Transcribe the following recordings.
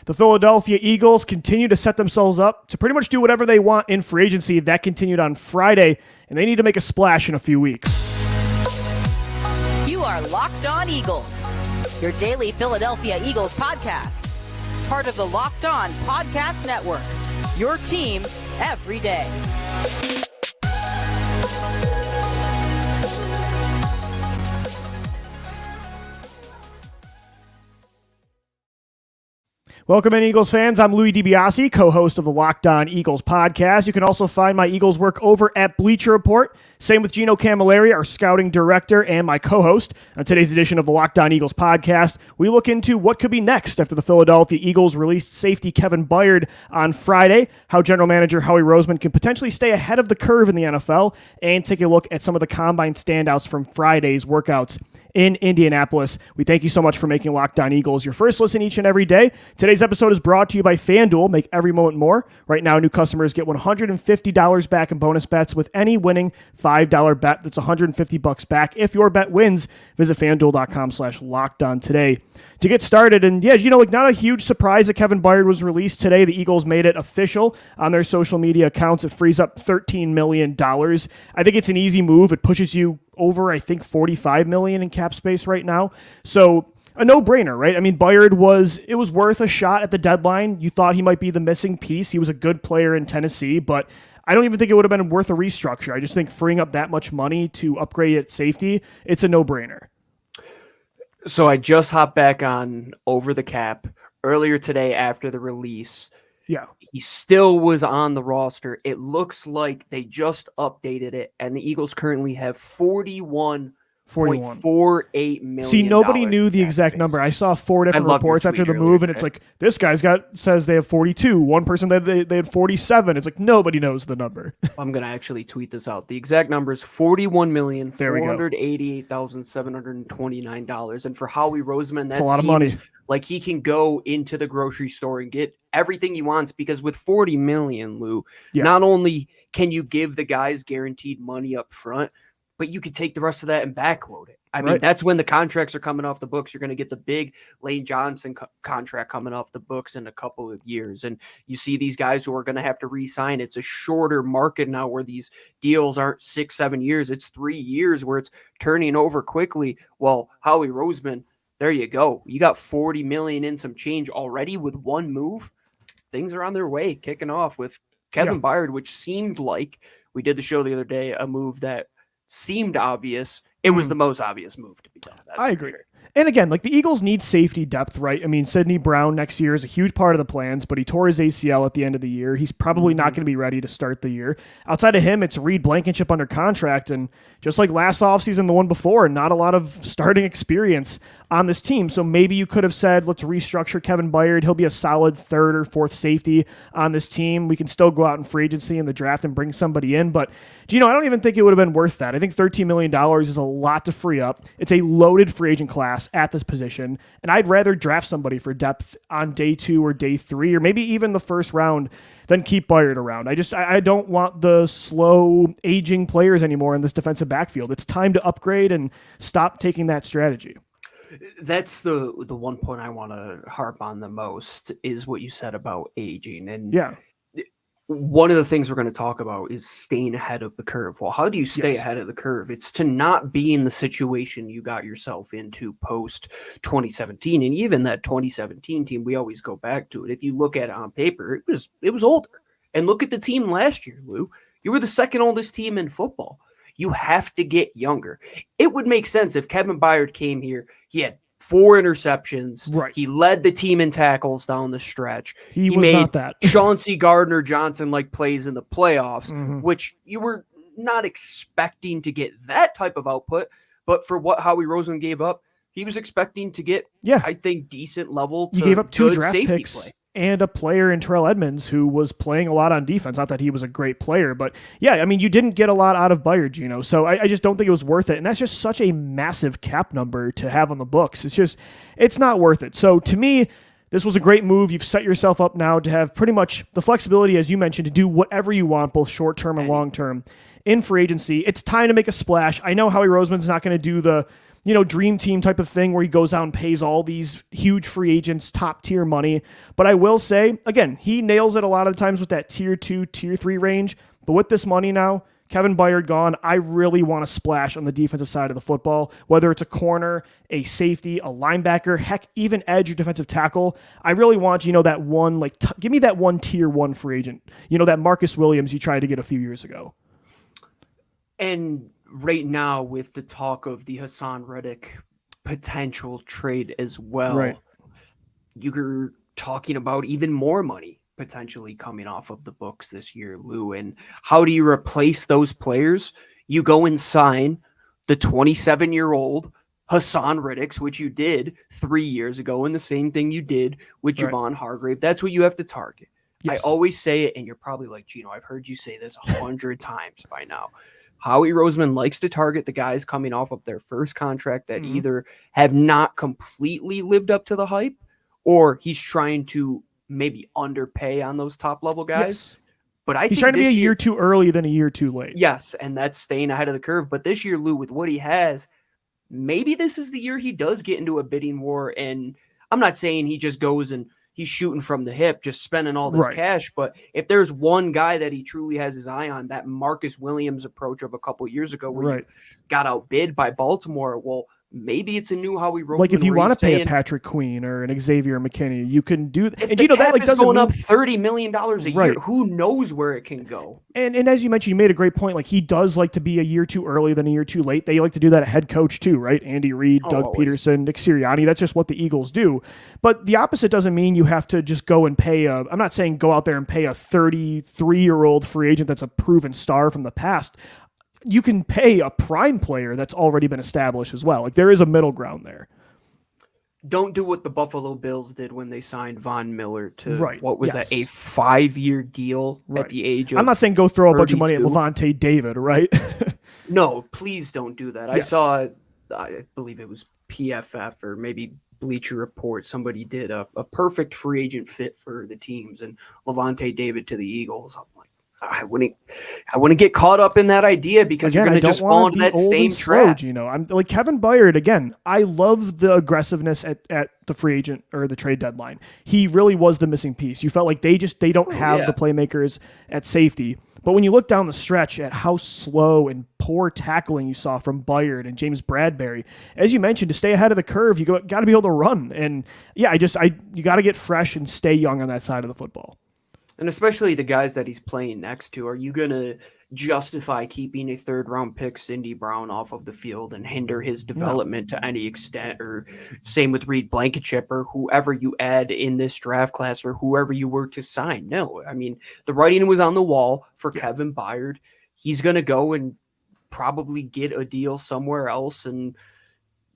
The Philadelphia Eagles continue to set themselves up to pretty much do whatever they want in free agency. That continued on Friday, and they need to make a splash in a few weeks. You are Locked On Eagles, your daily Philadelphia Eagles podcast. Part of the Locked On Podcast Network, your team every day. Welcome in, Eagles fans. I'm Louis DiBiase, co-host of the Locked On Eagles podcast. You can also find my Eagles work over at Bleacher Report. Same with Gino Camilleri, our scouting director and my co-host. On today's edition of the Locked On Eagles podcast, we look into what could be next after the Philadelphia Eagles released safety Kevin Byard on Friday, how general manager Howie Roseman can potentially stay ahead of the curve in the NFL, and take a look at some of the combine standouts from Friday's workouts in Indianapolis. We thank you so much for making Locked On Eagles your first listen each and every day. Today's episode is brought to you by FanDuel. Make every moment more. Right now, new customers get $150 back in bonus bets with any winning $5 bet. That's $150 back. If your bet wins, visit FanDuel.com/LockedOn today to get started. And yeah, not a huge surprise that Kevin Byard was released today. The Eagles made it official on their social media accounts. It frees up $13 million. I think it's an easy move. It pushes you over, I think, $45 million in cap space right now. So a no-brainer, right? I mean, Byard was worth a shot at the deadline. You thought he might be the missing piece. He was a good player in Tennessee, but I don't even think it would have been worth a restructure. I just think freeing up that much money to upgrade at safety, it's a no-brainer. So I just hopped back on Over the Cap earlier today after the release. Yeah. He still was on the roster. It looks like they just updated it, and the Eagles currently have $41.48 million. See, nobody knew the exact number. I saw four different reports after the move, and it's like, this guy's says they have 42. One person that they had 47. It's like, nobody knows the number. I'm going to actually tweet this out. The exact number is $41,488,729. And for Howie Roseman, that's a lot of money. Like he can go into the grocery store and get everything he wants, because with $40 million, Lou, not only can you give the guys guaranteed money up front, but you could take the rest of that and backload it. I mean, that's when the contracts are coming off the books. You're going to get the big Lane Johnson contract coming off the books in a couple of years. And you see these guys who are going to have to re-sign. It's a shorter market now where these deals aren't 6-7 years. It's 3 years where it's turning over quickly. Well, Howie Roseman, there you go. You got $40 million in some change already with one move. Things are on their way, kicking off with Kevin Byard, which seemed like, we did the show the other day, a move that seemed obvious. It was the most obvious move to be done. I agree. Sure. And again, like the Eagles need safety depth, right? I mean, Sidney Brown next year is a huge part of the plans, but he tore his ACL at the end of the year. He's probably not going to be ready to start the year. Outside of him, it's Reid Blankenship under contract, and just like last offseason, the one before, not a lot of starting experience on this team. So maybe you could have said, let's restructure Kevin Byard. He'll be a solid third or fourth safety on this team. We can still go out in free agency in the draft and bring somebody in. But, I don't even think it would have been worth that. I think $13 million is a lot to free up. It's a loaded free agent class at this position. And I'd rather draft somebody for depth on day 2 or day 3, or maybe even the first round, than keep Byard around. I don't want the slow aging players anymore in this defensive backfield. It's time to upgrade and stop taking that strategy. That's the one point I want to harp on the most, is what you said about aging. And one of the things we're going to talk about is staying ahead of the curve. Well, how do you stay ahead of the curve? It's to not be in the situation you got yourself into post 2017. And even that 2017 team, we always go back to it. If you look at it on paper, it was older. And look at the team last year, Lou. You were the second oldest team in football. You have to get younger. It would make sense if Kevin Byard came here. He had 4 interceptions. Right. He led the team in tackles down the stretch. He was made not that. Chauncey Gardner-Johnson like plays in the playoffs, which you were not expecting to get that type of output. But for what Howie Roseman gave up, he was expecting to get, I think, decent level to he gave up 2 good draft safety picks play. And a player in Terrell Edmonds who was playing a lot on defense. Not that he was a great player, but you didn't get a lot out of Byard, Gino. So I just don't think it was worth it. And that's just such a massive cap number to have on the books. It's not worth it. So to me, this was a great move. You've set yourself up now to have pretty much the flexibility, as you mentioned, to do whatever you want, both short-term and long-term in free agency. It's time to make a splash. I know Howie Roseman's not going to do the dream team type of thing where he goes out and pays all these huge free agents top tier money. But I will say, again, he nails it a lot of the times with that tier 2, tier 3 range. But with this money now, Kevin Byard gone, I really want to splash on the defensive side of the football, whether it's a corner, a safety, a linebacker, heck, even edge or defensive tackle. I really want, that one, give me that one tier 1 free agent, that Marcus Williams you tried to get a few years ago. And right now with the talk of the Hassan Reddick potential trade as well, right, you're talking about even more money potentially coming off of the books this year, Lou. And how do you replace those players? You go and sign the 27-year-old Hassan Reddick, which you did 3 years ago, and the same thing you did with Javon Hargrave. That's what you have to target. Yes. I always say it, and you're probably like, Gino, I've heard you say this 100 times by now. Howie Roseman likes to target the guys coming off of their first contract that either have not completely lived up to the hype, or he's trying to maybe underpay on those top level guys. Yes. But I he's trying to be a year too early than a year too late. Yes, and that's staying ahead of the curve. But this year, Lou, with what he has, maybe this is the year he does get into a bidding war. And I'm not saying he just goes and he's shooting from the hip, just spending all this cash. But if there's one guy that he truly has his eye on, that Marcus Williams approach of a couple years ago where he got outbid by Baltimore, well, maybe it's a new Howie Roseman. Like if you want to pay a Patrick Queen or an Xavier McKinney, you can do that. And that doesn't going up $30 million a year. Who knows where it can go? And as you mentioned, you made a great point. Like he does like to be a year too early than a year too late. They like to do that at head coach too, right? Andy Reid, Doug Peterson, Nick Sirianni. That's just what the Eagles do. But the opposite doesn't mean you have to just go and pay I'm not saying go out there and pay a 33-year-old free agent that's a proven star from the past. You can pay a prime player that's already been established as well. Like there is a middle ground there. Don't do what the Buffalo Bills did when they signed Von Miller to what was that, a 5-year deal at the age of I'm not saying go throw 32. A bunch of money at Levante David, right? No, please don't do that. I saw, I believe it was PFF or maybe Bleacher Report. Somebody did a perfect free agent fit for the teams and Levante David to the Eagles. I'm like, I wouldn't get caught up in that idea because you're going to just fall into that same trap. I'm like Kevin Byard again. I love the aggressiveness at the free agent or the trade deadline. He really was the missing piece. You felt like they don't have the playmakers at safety. But when you look down the stretch at how slow and poor tackling you saw from Byard and James Bradbury, as you mentioned, to stay ahead of the curve, you got to be able to run. And you got to get fresh and stay young on that side of the football. And especially the guys that he's playing next to, are you going to justify keeping a third-round pick, Cindy Brown, off of the field and hinder his development to any extent? Or same with Reid Blankenship or whoever you add in this draft class or whoever you were to sign. No, I mean, the writing was on the wall for Kevin Byard. He's going to go and probably get a deal somewhere else, and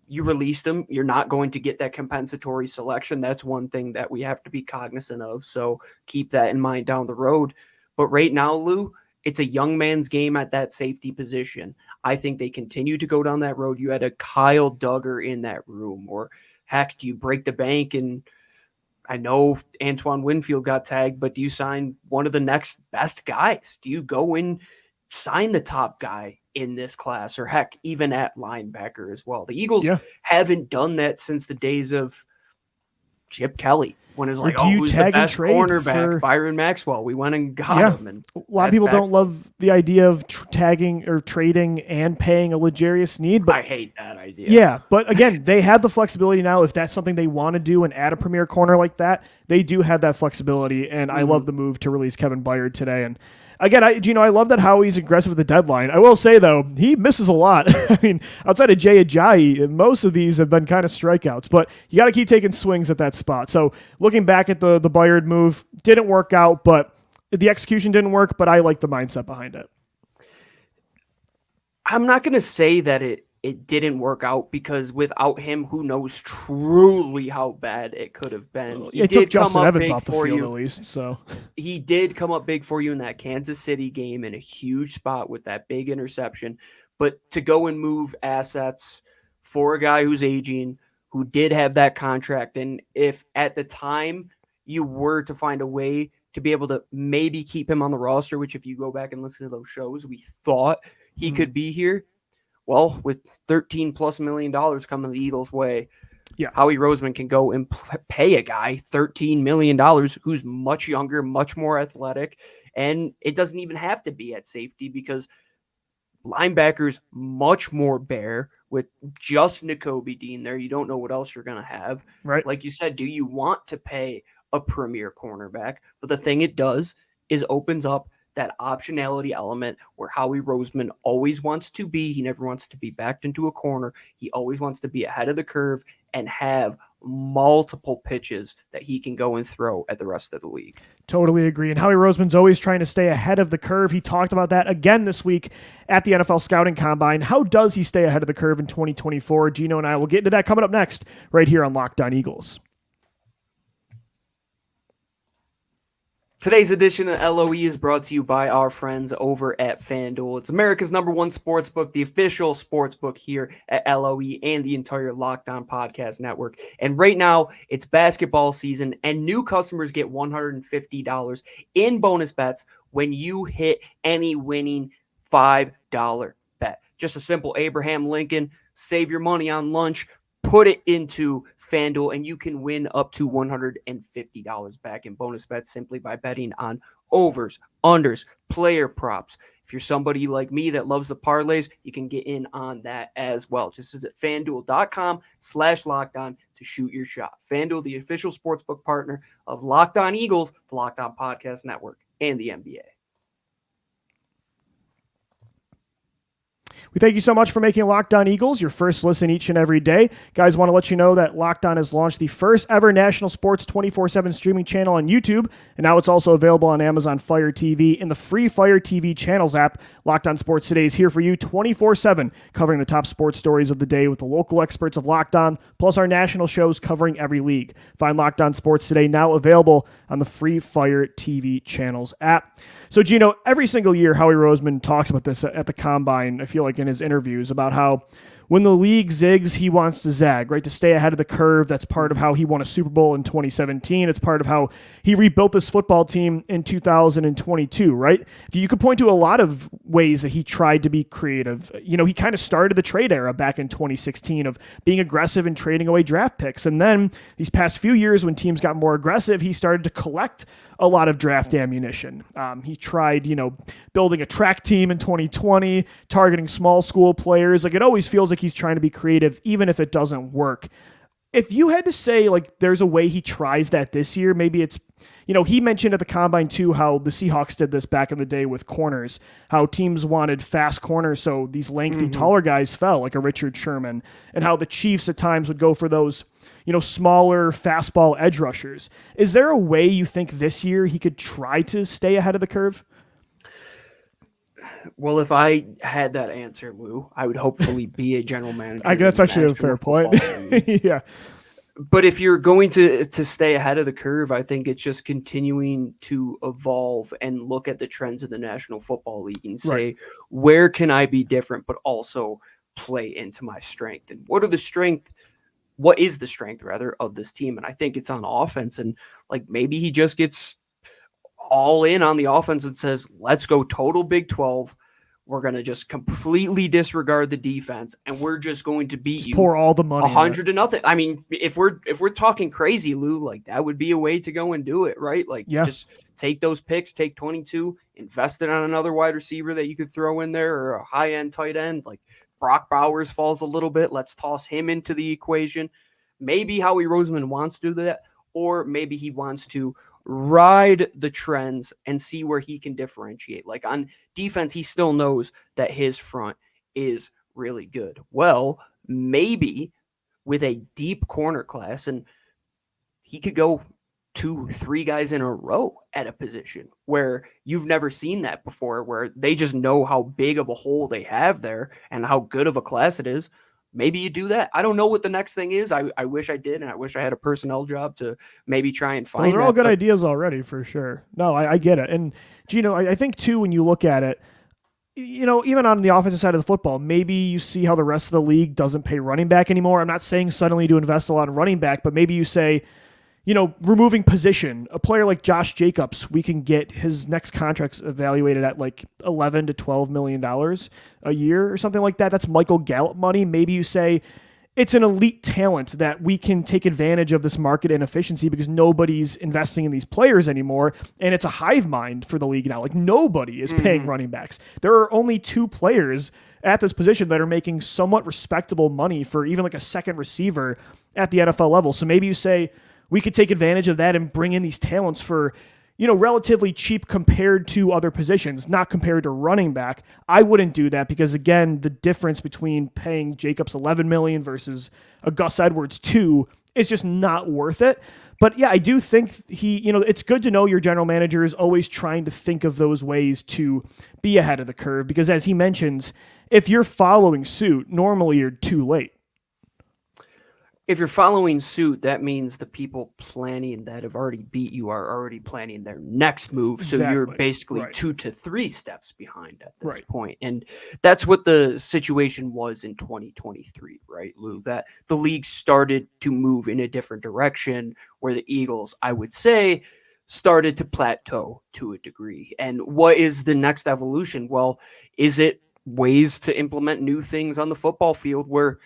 you released him, you're not going to get that compensatory selection. That's one thing that we have to be cognizant of. So keep that in mind down the road. But right now, Lou, it's a young man's game at that safety position. I think they continue to go down that road. You had a Kyle Duggar in that room, or heck, do you break the bank? And I know Antoine Winfield got tagged, but do you sign one of the next best guys? Do you go and sign the top guy in this class, or heck, even at linebacker as well? The Eagles haven't done that since the days of Chip Kelly, when it was like, who's the best cornerback? Byron Maxwell. We went and got him. And a lot of people don't love the idea of tagging or trading and paying a L'Jarius Sneed, but I hate that idea. Yeah, but again, they have the flexibility now. If that's something they want to do and add a premier corner like that, they do have that flexibility, and I love the move to release Kevin Byard today. And again, I love that Howie's aggressive at the deadline. I will say, though, he misses a lot. I mean, outside of Jay Ajayi, most of these have been kind of strikeouts, but you got to keep taking swings at that spot. So looking back at the Byard move, didn't work out, but the execution didn't work, but I like the mindset behind it. I'm not going to say that it didn't work out, because without him, who knows truly how bad it could have been. He did took Justin Evans off the field at least. So he did come up big for you in that Kansas City game in a huge spot with that big interception. But to go and move assets for a guy who's aging, who did have that contract, and if at the time you were to find a way to be able to maybe keep him on the roster, which if you go back and listen to those shows, we thought he could be here. Well, with $13+ million coming the Eagles' way, yeah, Howie Roseman can go and pay a guy $13 million who's much younger, much more athletic, and it doesn't even have to be at safety because linebackers much more bare with just Nakobe Dean there. You don't know what else you're going to have. Right. Like you said, do you want to pay a premier cornerback? But the thing it does is opens up that optionality element where Howie Roseman always wants to be. He never wants to be backed into a corner. He always wants to be ahead of the curve and have multiple pitches that he can go and throw at the rest of the league. Totally agree. And Howie Roseman's always trying to stay ahead of the curve. He talked about that again this week at the NFL Scouting Combine. How does he stay ahead of the curve in 2024? Gino and I will get into that coming up next right here on Locked On Eagles. Today's edition of LOE is brought to you by our friends over at FanDuel. It's America's #1 sportsbook, the official sportsbook here at LOE and the entire Locked On Podcast Network. And right now, it's basketball season, and new customers get $150 in bonus bets when you hit any winning $5 bet. Just a simple Abraham Lincoln, save your money on lunch, put it into FanDuel, and you can win up to $150 back in bonus bets simply by betting on overs, unders, player props. If you're somebody like me that loves the parlays, you can get in on that as well. Just visit FanDuel.com/LockedOn to shoot your shot. FanDuel, the official sportsbook partner of Locked On Eagles, the Locked On Podcast Network, and the NBA. We thank you so much for making Locked On Eagles your first listen each and every day. Guys, want to let you know that Locked On has launched the first ever national sports 24/7 streaming channel on YouTube, and now it's also available on Amazon Fire TV in the free Fire TV channels app. Locked On Sports Today is here for you 24/7, covering the top sports stories of the day with the local experts of Locked On, plus our national shows covering every league. Find Locked On Sports Today now available on the free Fire TV channels app. So, Gino, every single year, Howie Roseman talks about this at the Combine, I feel like in his interviews, about how when the league zigs, he wants to zag, right? To stay ahead of the curve. That's part of how he won a Super Bowl in 2017. It's part of how he rebuilt this football team in 2022, right? You could point to a lot of ways that he tried to be creative. You know, he kind of started the trade era back in 2016 of being aggressive and trading away draft picks. And then these past few years when teams got more aggressive, he started to collect a lot of draft ammunition. He tried, building a track team in 2020, targeting small school players. Like, it always feels like he's trying to be creative, even if it doesn't work. If you had to say, like, there's a way he tries that this year, maybe it's, he mentioned at the Combine too how the Seahawks did this back in the day with corners, how teams wanted fast corners, so these lengthy, taller guys fell, like a Richard Sherman, and how the Chiefs at times would go for those, smaller fastball edge rushers. Is there a way you think this year he could try to stay ahead of the curve? Well, if I had that answer, Lou, I would hopefully be a general manager. I guess that's actually a fair point. Yeah. But if you're going to stay ahead of the curve, I think it's just continuing to evolve and look at the trends of the National Football League and say, right, where can I be different, but also play into my strength? And what is the strength rather of this team? And I think it's on offense. And like, maybe he just gets all in on the offense and says, let's go total Big 12. We're going to just completely disregard the defense, and we're just going to beat you. Pour all the money 100-0. I mean, if we're talking crazy, Lou, like, that would be a way to go and do it, right? Like, just take those picks, take 22, invest it on another wide receiver that you could throw in there, or a high-end tight end. Like, Brock Bowers falls a little bit. Let's toss him into the equation. Maybe Howie Roseman wants to do that, or maybe he wants to ride the trends and see where he can differentiate. Like, on defense, he still knows that his front is really good. Well, maybe with a deep corner class, and he could go 2-3 guys in a row at a position where you've never seen that before, where they just know how big of a hole they have there and how good of a class it is. Maybe you do that. I don't know what the next thing is. I wish I did, and I wish I had a personnel job to maybe try and find. Those are all good ideas already, for sure. No, I get it. And, Gino, I think, too, when you look at it, even on the offensive side of the football, maybe you see how the rest of the league doesn't pay running back anymore. I'm not saying suddenly to invest a lot in running back, but maybe you say, removing position, a player like Josh Jacobs, we can get his next contract's evaluated at like $11 to $12 million a year or something like that. That's Michael Gallup money. Maybe you say it's an elite talent that we can take advantage of this market inefficiency because nobody's investing in these players anymore. And it's a hive mind for the league now. Like nobody is paying running backs. There are only 2 players at this position that are making somewhat respectable money for even like a second receiver at the NFL level. So maybe you say, we could take advantage of that and bring in these talents for, relatively cheap compared to other positions, not compared to running back. I wouldn't do that because, again, the difference between paying Jacobs $11 million versus a Gus Edwards $2 is just not worth it. But yeah, I do think it's good to know your general manager is always trying to think of those ways to be ahead of the curve because, as he mentions, if you're following suit, normally you're too late. If you're following suit, that means the people planning that have already beat you are already planning their next move. So you're basically 2 to 3 steps behind at this point. And that's what the situation was in 2023, right, Lou? That the league started to move in a different direction where the Eagles, I would say, started to plateau to a degree. And what is the next evolution? Well, is it ways to implement new things on the football field where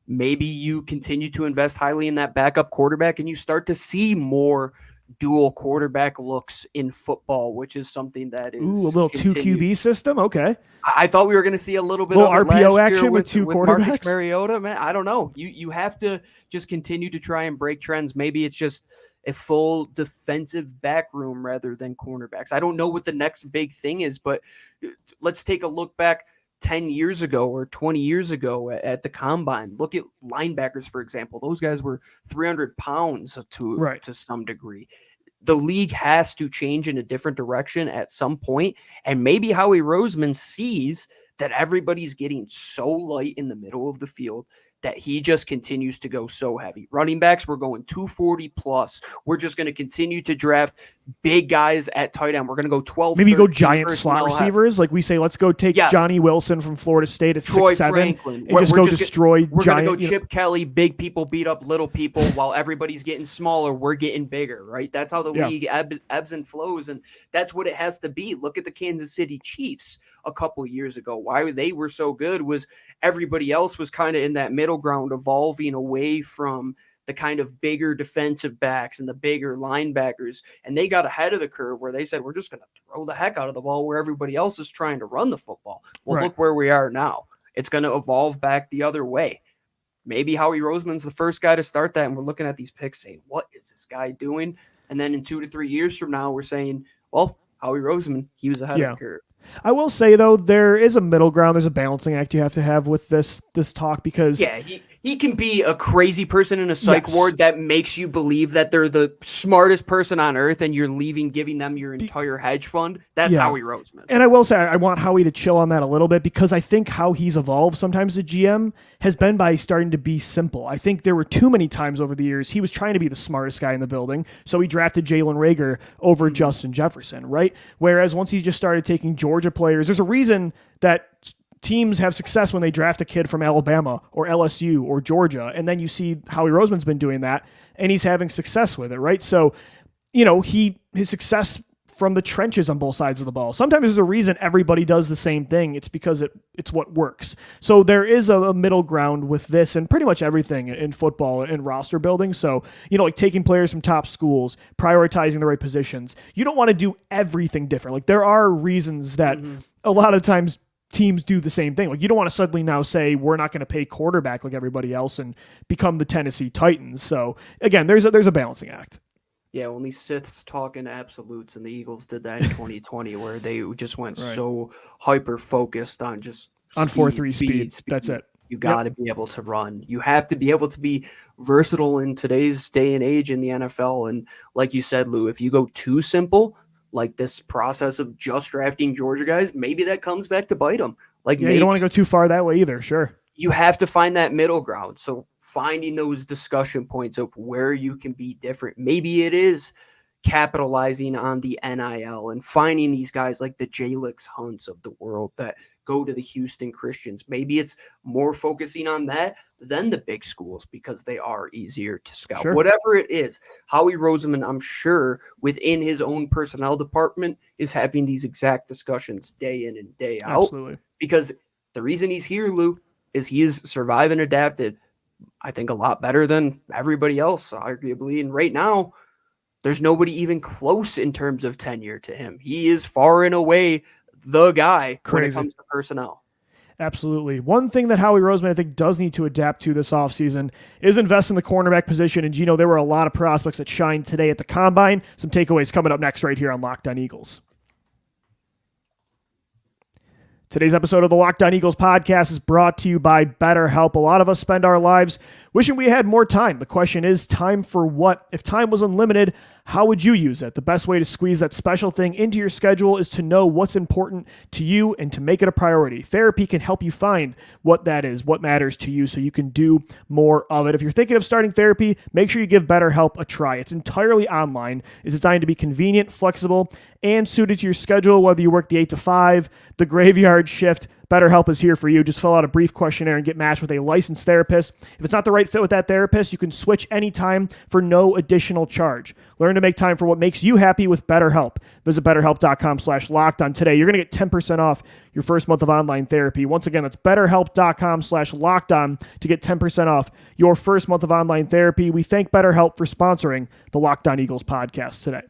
maybe you continue to invest highly in that backup quarterback and you start to see more dual quarterback looks in football, which is something that is a little 2 QB system. Okay. I thought we were going to see a little bit of RPO action with 2 quarterbacks. Marcus Mariota, man. I don't know. You have to just continue to try and break trends. Maybe it's just a full defensive back room rather than cornerbacks. I don't know what the next big thing is, but let's take a look back 10 years ago or 20 years ago at the combine. Look at linebackers, for example. Those guys were 300 pounds to some degree. The league has to change in a different direction at some point, and maybe Howie Roseman sees that everybody's getting so light in the middle of the field that he just continues to go so heavy. Running backs, we're going 240 plus. We're just going to continue to draft big guys at tight end. We're going to go 12. Maybe go giant slot receivers. Like we say, let's go take Johnny Wilson from Florida State at Troy 6'7", Franklin. and just destroy we're giant. We're going to go Chip Kelly, big people beat up little people while everybody's getting smaller. We're getting bigger, right? That's how the league ebbs and flows, and that's what it has to be. Look at the Kansas City Chiefs a couple years ago. Why they were so good was everybody else was kind of in that middle ground, evolving away from the kind of bigger defensive backs and the bigger linebackers. And they got ahead of the curve where they said, we're just going to throw the heck out of the ball where everybody else is trying to run the football. Well, look where we are now. It's going to evolve back the other way. Maybe Howie Roseman's the first guy to start that. And we're looking at these picks saying, what is this guy doing? And then in 2 to 3 years from now, we're saying, well, Howie Roseman, he was ahead of the curve. I will say, though, there is a middle ground. There's a balancing act you have to have with this talk because he can be a crazy person in a psych ward that makes you believe that they're the smartest person on earth and you're giving them your entire hedge fund. That's Howie Roseman. And I will say I want Howie to chill on that a little bit because I think how he's evolved sometimes as GM has been by starting to be simple. I think there were too many times over the years he was trying to be the smartest guy in the building, so he drafted Jalen Reagor over Justin Jefferson, right? Whereas once he just started taking Georgia players, there's a reason that teams have success when they draft a kid from Alabama or LSU or Georgia, and then you see Howie Roseman's been doing that, and he's having success with it, right? So, his success from the trenches on both sides of the ball. Sometimes there's a reason everybody does the same thing. It's because it's what works. So there is a middle ground with this and pretty much everything in football and roster building. So, like taking players from top schools, prioritizing the right positions. You don't want to do everything different. Like there are reasons that a lot of times teams do the same thing. Like you don't want to suddenly now say we're not going to pay quarterback like everybody else and become the Tennessee Titans. So again, there's a balancing act. Yeah, only Siths talking absolutes, and the Eagles did that in 2020 where they just went so hyper focused on just on 4-3 speed. That's it. You got to be able to run. You have to be able to be versatile in today's day and age in the NFL. And like you said, Lou, if you go too simple, like this process of just drafting Georgia guys, maybe that comes back to bite them. Like you don't want to go too far that way either. Sure. You have to find that middle ground. So finding those discussion points of where you can be different. Maybe it is capitalizing on the NIL and finding these guys like the Jalix Hunts of the world that go to the Houston Christians. Maybe it's more focusing on that than the big schools because they are easier to scout. Sure. Whatever it is, Howie Roseman, I'm sure within his own personnel department is having these exact discussions day in and day out. Absolutely. Because the reason he's here, Lou, is he has survived and adapted, I think, a lot better than everybody else, arguably. And right now, there's nobody even close in terms of tenure to him. He is far and away the guy when it comes to personnel. Absolutely. One thing that Howie Roseman, I think, does need to adapt to this offseason is invest in the cornerback position. And, Gino, there were a lot of prospects that shined today at the Combine. Some takeaways coming up next right here on Locked On Eagles. Today's episode of the Locked On Eagles podcast is brought to you by BetterHelp. A lot of us spend our lives wishing we had more time. The question is, time for what? If time was unlimited, how would you use it? The best way to squeeze that special thing into your schedule is to know what's important to you and to make it a priority. Therapy can help you find what that is, what matters to you, so you can do more of it. If you're thinking of starting therapy, make sure you give BetterHelp a try. It's entirely online. It's designed to be convenient, flexible, and suited to your schedule, whether you work the 8 to 5, the graveyard shift. BetterHelp is here for you. Just fill out a brief questionnaire and get matched with a licensed therapist. If it's not the right fit with that therapist, you can switch anytime for no additional charge. Learn to make time for what makes you happy with BetterHelp. Visit BetterHelp.com/lockedon today. You're going to get 10% off your first month of online therapy. Once again, that's BetterHelp.com/lockedon to get 10% off your first month of online therapy. We thank BetterHelp for sponsoring the Locked On Eagles podcast today.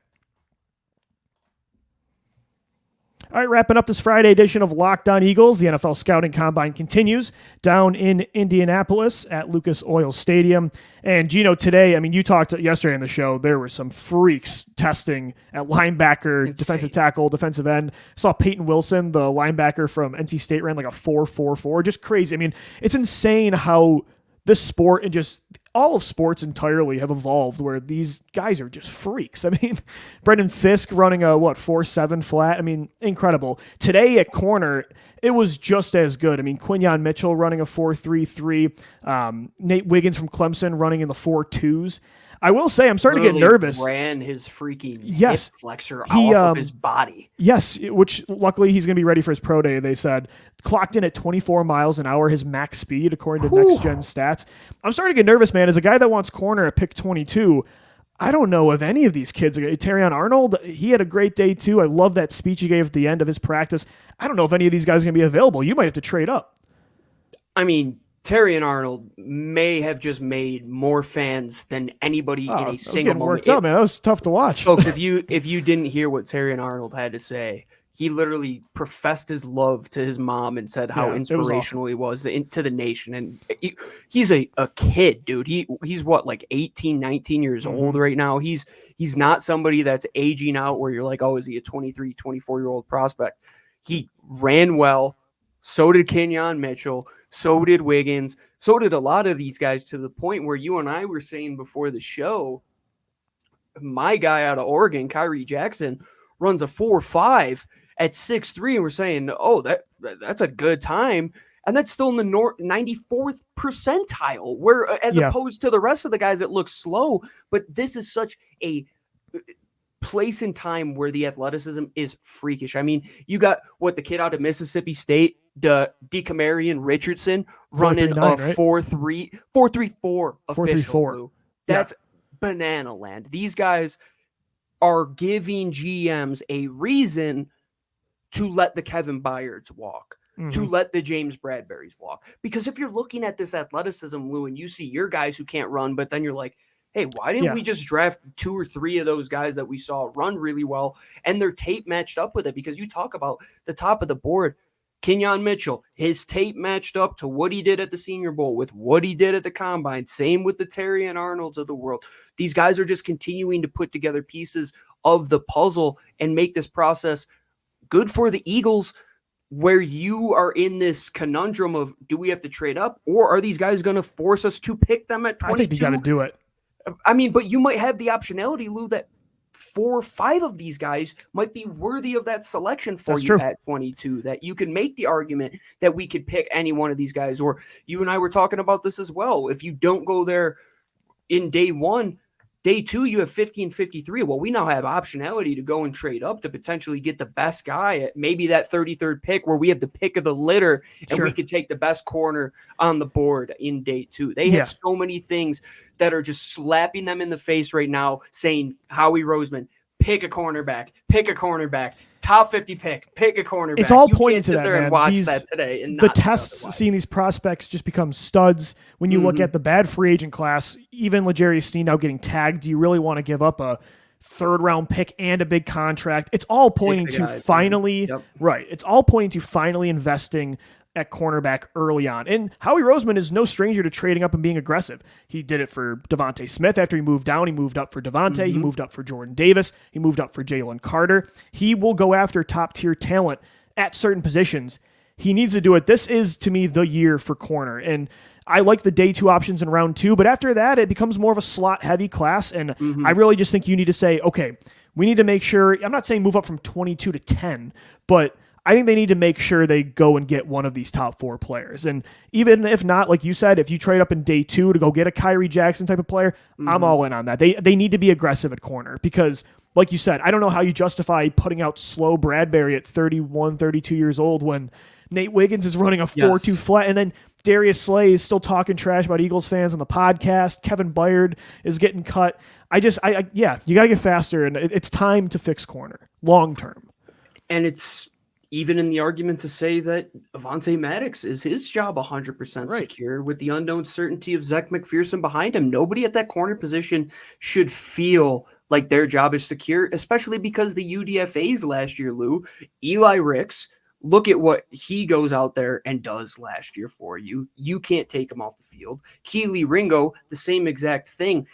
All right, wrapping up this Friday edition of Locked On Eagles, the NFL Scouting Combine continues down in Indianapolis at Lucas Oil Stadium. And, Gino, today, I mean, you talked yesterday on the show, there were some freaks testing at linebacker, Insane. defensive tackle, defensive end. I saw Peyton Wilson, the linebacker from NC State, ran like a 4.44. Just crazy. I mean, it's insane how this sport and just all of sports entirely have evolved where these guys are just freaks. I mean, Brendan Fisk running a 4.7 flat. I mean, incredible. Today at corner, it was just as good. I mean, Quinyon Mitchell running a 4.33. Nate Wiggins from Clemson running in the 4.2s. I will say I'm starting to get nervous. Ran his freaking hip flexor off of his body. Yes, which luckily he's going to be ready for his pro day, they said. Clocked in at 24 miles an hour, his max speed, according to Next Gen Stats. I'm starting to get nervous, man. As a guy that wants corner at pick 22, I don't know if any of these kids are going to. Terrion Arnold, he had a great day too. I love that speech he gave at the end of his practice. I don't know if any of these guys are going to be available. You might have to trade up. I mean, Terrion Arnold may have just made more fans than anybody in a single moment. Worked up, man. That was tough to watch. Folks, if you didn't hear what Terrion Arnold had to say, he literally professed his love to his mom and said how inspirational he was to the nation. And he's a kid, dude. He's what, like 18, 19 years old right now. He's not somebody that's aging out where you're like, oh, is he a 23, 24-year-old prospect? He ran well. So did Quinyon Mitchell. So did Wiggins. So did a lot of these guys, to the point where you and I were saying before the show, my guy out of Oregon, Kyrie Jackson, runs a 4.5 at 6'3", and we're saying, oh, that's a good time. And that's still in the 94th percentile, where as opposed to the rest of the guys that look slow. But this is such a place in time where the athleticism is freakish. I mean, you got the kid out of Mississippi State, DeCamarion Richardson, running a 4.34 official. That's banana land. These guys are giving GMs a reason to let the Kevin Byards walk, to let the James Bradburys walk. Because if you're looking at this athleticism, Lou, and you see your guys who can't run, but then you're like, hey, why didn't we just draft 2 or 3 of those guys that we saw run really well and their tape matched up with it? Because you talk about the top of the board, Quinyon Mitchell, his tape matched up to what he did at the Senior Bowl with what he did at the Combine. Same with the Terrion Arnolds of the world. These guys are just continuing to put together pieces of the puzzle and make this process good for the Eagles, where you are in this conundrum of, do we have to trade up, or are these guys going to force us to pick them at 22? I think you got to do it. I mean, but you might have the optionality, Lou, that 4 or 5 of these guys might be worthy of that selection for you at 22, that you can make the argument that we could pick any one of these guys. Or you and I were talking about this as well. If you don't go there in day one, Day 2, you have 50 and 53. Well, we now have optionality to go and trade up to potentially get the best guy at maybe that 33rd pick where we have the pick of the litter and we could take the best corner on the board in day 2. They have so many things that are just slapping them in the face right now saying, Howie Roseman, pick a cornerback, top 50 pick a cornerback. It's all pointing to that, there man. And watch that today. And the tests, seeing these prospects just become studs. When you look at the bad free agent class, even L'Jarius Sneed now getting tagged, do you really want to give up a 3rd-round pick and a big contract? It's all pointing to finally, it's all pointing to finally investing at cornerback early on. And Howie Roseman is no stranger to trading up and being aggressive. He did it for Devontae Smith after he moved down. He moved up for Devontae. He moved up for Jordan Davis. He moved up for Jalen Carter. He will go after top-tier talent at certain positions. He needs to do it. This is, to me, the year for corner. And I like the day 2 options in round 2, but after that, it becomes more of a slot-heavy class. And I really just think you need to say, okay, we need to make sure, I'm not saying move up from 22 to 10, but I think they need to make sure they go and get one of these top 4 players. And even if not, like you said, if you trade up in day 2 to go get a Kyrie Jackson type of player, I'm all in on that. They need to be aggressive at corner because, like you said, I don't know how you justify putting out slow Bradbury at 31, 32 years old when Nate Wiggins is running a 4-2 flat, and then Darius Slay is still talking trash about Eagles fans on the podcast. Kevin Byard is getting cut. You got to get faster, and it's time to fix corner long term. And it's even in the argument to say that Avonte Maddox is his job 100% secure with the unknown certainty of Zach McPherson behind him. Nobody at that corner position should feel like their job is secure, especially because the UDFAs last year, Lou, Eli Ricks, look at what he goes out there and does last year for you. You can't take him off the field. Keely Ringo, the same exact thing.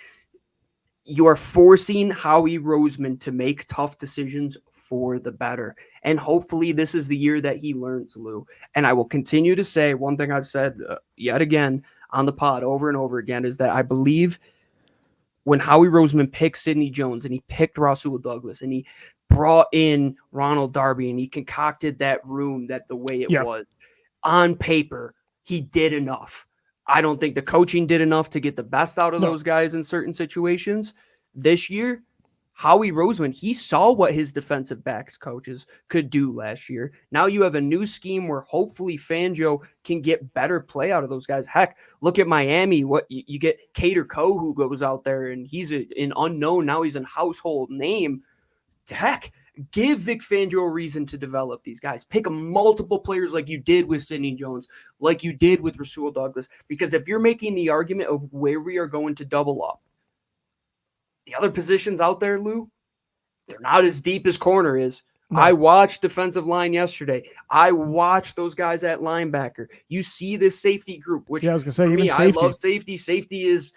You are forcing Howie Roseman to make tough decisions for the better. And hopefully this is the year that he learns, Lou. And I will continue to say one thing I've said yet again on the pod over and over again is that I believe when Howie Roseman picked Sidney Jones and he picked Rasul Douglas and he brought in Ronald Darby and he concocted that room that the way it was on paper, he did enough. I don't think the coaching did enough to get the best out of those guys in certain situations. This year, Howie Roseman, he saw what his defensive backs coaches could do last year. Now you have a new scheme where hopefully Fangio can get better play out of those guys. Heck, look at Miami. What you get Cater Coe who goes out there and he's an unknown. Now he's a household name. Heck, give Vic Fangio a reason to develop these guys. Pick multiple players like you did with Sidney Jones, like you did with Rasul Douglas. Because if you're making the argument of where we are going to double up, the other positions out there, Lou, they're not as deep as corner is. No. I watched defensive line yesterday. I watched those guys at linebacker. You see this safety group, which I was gonna say, for even me, safety. I love safety. Safety is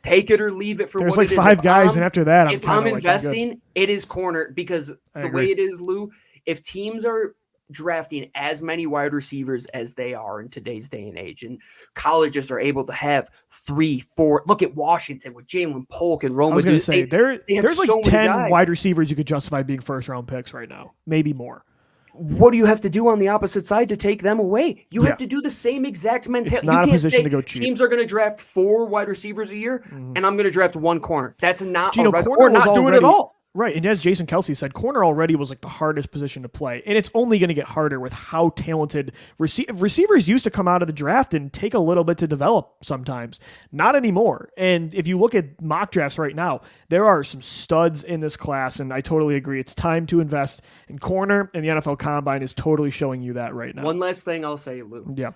take it or leave it for There's what like 5 guys, and after that, if I'm investing, it is corner because the way it is, Lou, if teams are drafting as many wide receivers as they are in today's day and age, and colleges are able to have 3, 4. Look at Washington with Jalen Polk and Roma. I was going to say, there's like so 10 wide receivers you could justify being first-round picks right now, maybe more. What do you have to do on the opposite side to take them away? You have to do the same exact mentality. It's not a position to go cheap. Teams are going to draft 4 wide receivers a year, and I'm going to draft 1 corner. That's not Gino, or not do it at all. Right, and as Jason Kelsey said, corner already was like the hardest position to play, and it's only going to get harder with how talented receivers used to come out of the draft and take a little bit to develop sometimes. Not anymore. And if you look at mock drafts right now, there are some studs in this class, and I totally agree. It's time to invest in corner, and the NFL Combine is totally showing you that right now. One last thing I'll say, Lou. Yeah.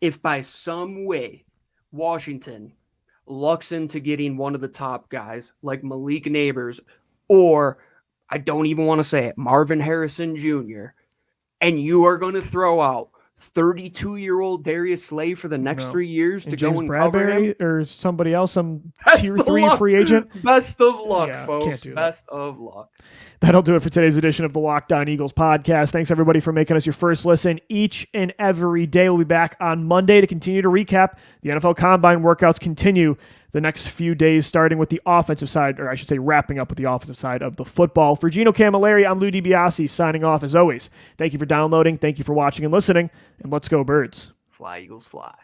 If by some way Washington lucks into getting one of the top guys like Malik Neighbors, or I don't even want to say it, Marvin Harrison Jr., and you are going to throw out 32-year-old Darius Slay for the next 3 years to James go and Bradbury cover him? Or somebody else, some tier 3 free agent? Best of luck, folks. Best of luck. That'll do it for today's edition of the Locked On Eagles podcast. Thanks, everybody, for making us your first listen each and every day. We'll be back on Monday to continue to recap. The NFL Combine workouts continue the next few days, starting with the offensive side, or I should say wrapping up with the offensive side of the football. For Gino Camilleri, I'm Lou DiBiase, signing off as always. Thank you for downloading, thank you for watching and listening, and let's go Birds. Fly, Eagles, fly.